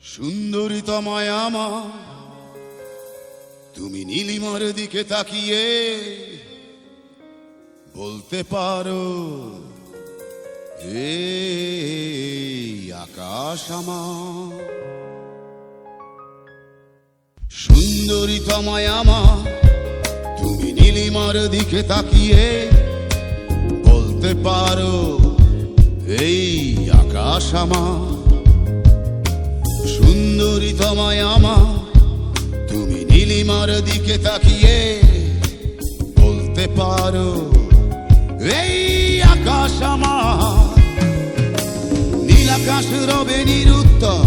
সুন্দরী তোমায় আমার, তুমি নীলিমার দিকে তাকিয়ে বলতে পারো এই আকাশ আমার। সুন্দরী তোমায় আমার, তুমি নীলিমার দিকে তাকিয়ে বলতে পারো এই আকাশ আমার। সুন্দরী তোমায় আমার, তুমি নীলিমার দিকে তাকিয়ে বলতে পারো এই আকাশ আমার। নীল আকাশ রবে নিরুত্তর,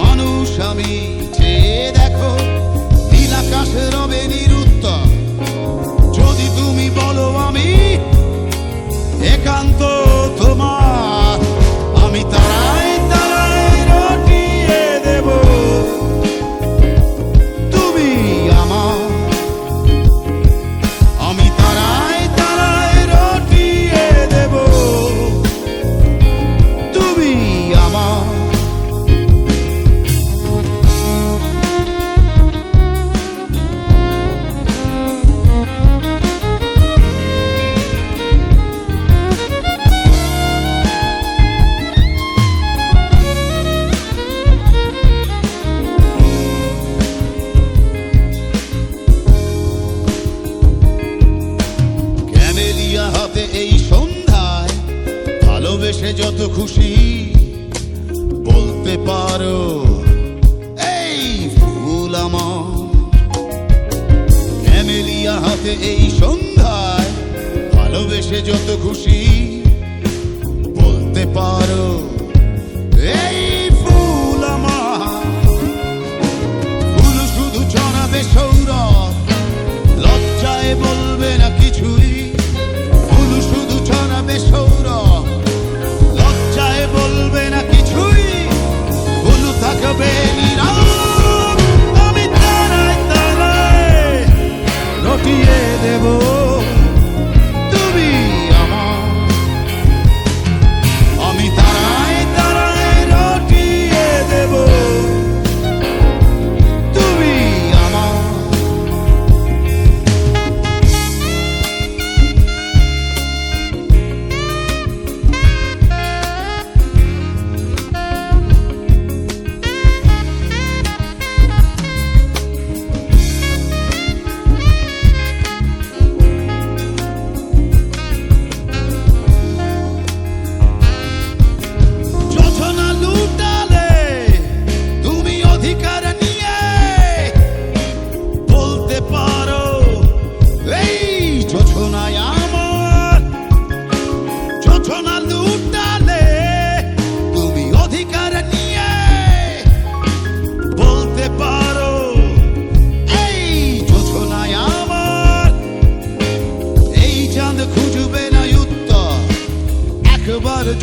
মানুষ আমি চেয়ে দেখো। নীল আকাশ রবে নিরুত্তর, যদি তুমি বলো আমি একান্ত তোমার, আমি তারায় তারায় রটিয়ে দেব তুমি আমার। আমি তারায় তারায় রটিয়ে দেব তুমি আমার। হাতে এই সন্ধ্যায় ভালোবেসে যত খুশি বলতে পারো এই ফুল আমার। ক্যামেলিয়া হাতে এই সন্ধ্যায় ভালোবেসে যত খুশি বলতে পারো এই ফুল আমার। ফুল শুধু ছড়াবে সৌরভ, লজ্জায় বলবে না কিছুই। শুধু ছড়াবে সৌরভ, লজ্জায় বলবে না কিছুই। ফুল থাকবে নীরব, আমি তারায় তারায় রটিয়ে দেব তুমি আমার। আমি তারায় তারায় রটিয়ে দেব তুমি আমার।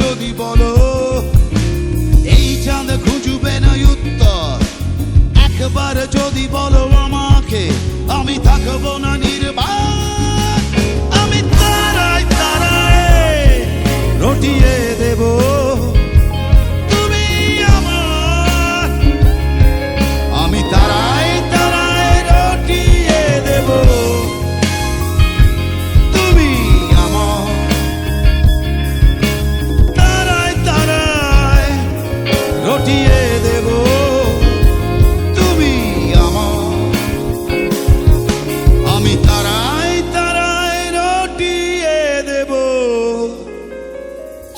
যদি বলো এই চাঁদ খুঁজবে না উত্তর, একবার যদি বলো আমাকে, আমি থাকবো না নির্বাক। আমি তারায় তারায় রটিয়ে দেব তুমি আমার। আমি তারায় তারায় রটিয়ে দেব তুমি আমার। রটিয়ে দেব তুমি আমার। আমি তারায় তারায় রটিয়ে দেব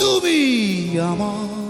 তুমি আমার।